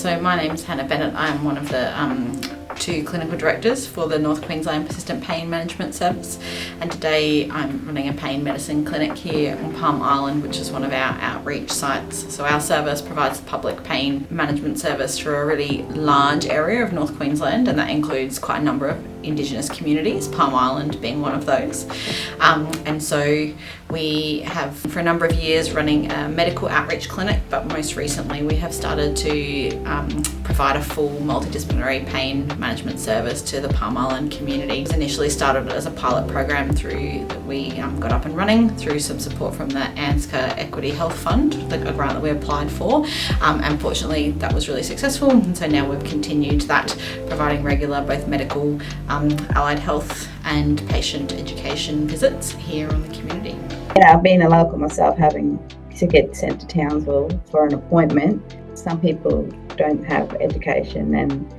So my name's Hannah Bennett. I'm one of the two clinical directors for the North Queensland Persistent Pain Management Service, and today I'm running a pain medicine clinic here on Palm Island, which is one of our outreach sites. So our service provides public pain management service for a really large area of North Queensland, and that includes quite a number of Indigenous communities, Palm Island being one of those. And so we have for a number of years running a medical outreach clinic, but most recently we have started to provide a full multidisciplinary pain management service to the Palm Island community. It initially started as a pilot program that we got up and running through some support from the ANZCA Equity Health Fund, a grant that we applied for. And fortunately that was really successful, and so now we've continued that, providing regular both medical, allied health and patient education visits here on the community. Being a local myself, having to get sent to Townsville for an appointment, some people don't have education, and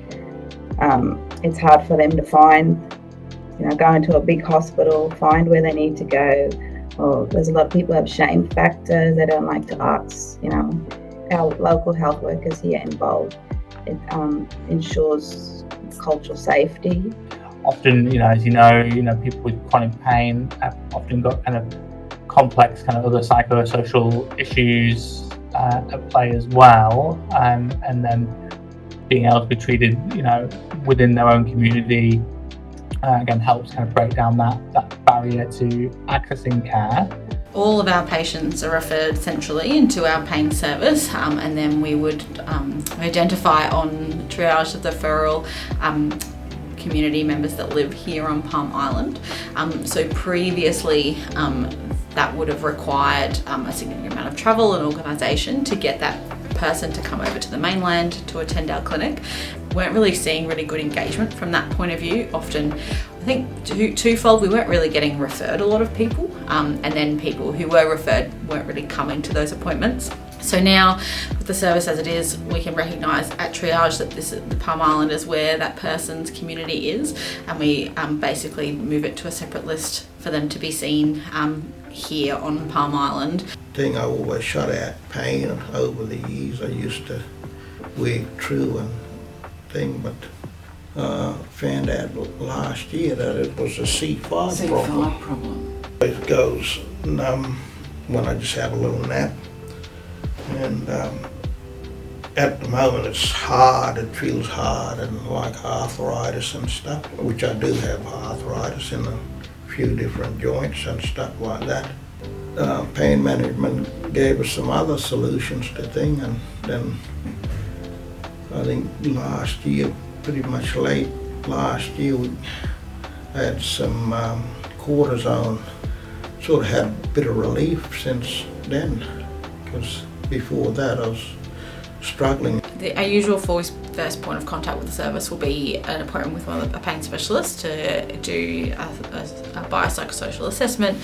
it's hard for them to find, go into a big hospital, find where they need to go. Or there's a lot of people who have shame factors. They don't like to ask, our local health workers here involved. It ensures cultural safety. Often, as people with chronic pain have often got kind of complex other psychosocial issues at play as well, and then being able to be treated, within their own community, again helps break down that barrier to accessing care. All of our patients are referred centrally into our pain service, and then we would identify on triage of the referral community members that live here on Palm Island. So previously that would have required a significant amount of travel and organisation to get that person to come over to the mainland to attend our clinic. We weren't really seeing really good engagement from that point of view. Often, I think twofold, we weren't really getting referred a lot of people, and then people who were referred weren't really coming to those appointments. So now, with the service as it is, we can recognise at triage that the Palm Island is where that person's community is, and we basically move it to a separate list for them to be seen here on Palm Island. I always shut out pain, and over the years I used to work through and but found out last year that it was a C5 problem. It goes numb when I just have a little nap, and at the moment it's hard, it feels hard and like arthritis and stuff, which I do have arthritis in a few different joints and stuff like that. Pain management gave us some other solutions to things, and then I think last year, pretty much late last year, we had some cortisone. Sort of had a bit of relief since then, because before that I was struggling. Our usual first point of contact with the service will be an appointment with a pain specialist to do a biopsychosocial assessment,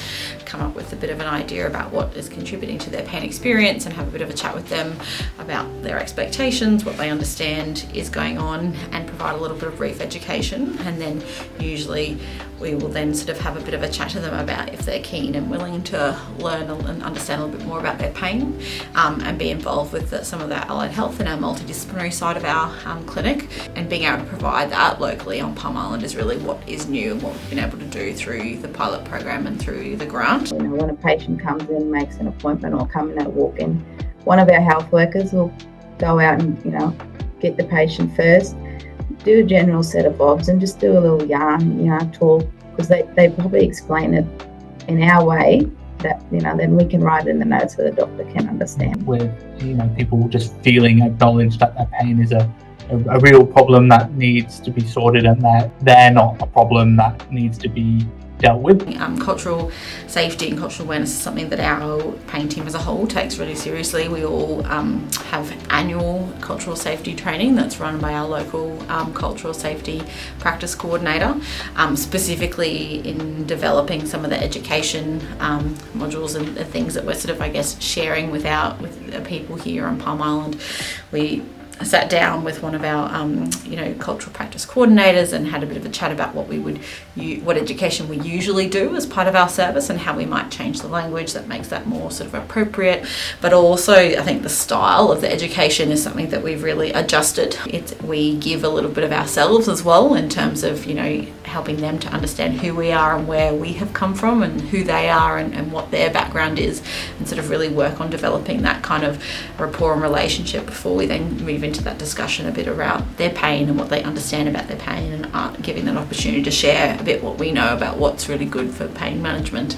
come up with a bit of an idea about what is contributing to their pain experience, and have a bit of a chat with them about their expectations, what they understand is going on, and provide a little bit of brief education. And then usually we will then sort of have a bit of a chat to them about if they're keen and willing to learn and understand a little bit more about their pain, and be involved with some of our allied health and our multidisciplinary side of our clinic. And being able to provide that locally on Palm Island is really what is new and what we've been able to do through the pilot program and through the grant. When a patient comes in, makes an appointment or come in and walk in, one of our health workers will go out and get the patient first, do a general set of bobs, and just do a little yarn, talk, because they probably explain it in our way that then we can write it in the notes so the doctor can understand. With people just feeling acknowledged that their pain is a real problem that needs to be sorted, and that they're not a problem that needs to be dealt with. Cultural safety and cultural awareness is something that our pain team as a whole takes really seriously. We all have annual cultural safety training that's run by our local cultural safety practice coordinator, specifically in developing some of the education modules and the things that we're sort of, sharing with the people here on Palm Island. We sat down with one of our cultural practice coordinators and had a bit of a chat about what education we usually do as part of our service and how we might change the language that makes that more sort of appropriate. But also I think the style of the education is something that we've really adjusted. We give a little bit of ourselves as well in terms of helping them to understand who we are and where we have come from and who they are and what their background is, and sort of really work on developing that kind of rapport and relationship before we then move into that discussion a bit around their pain and what they understand about their pain, and giving them an opportunity to share a bit what we know about what's really good for pain management.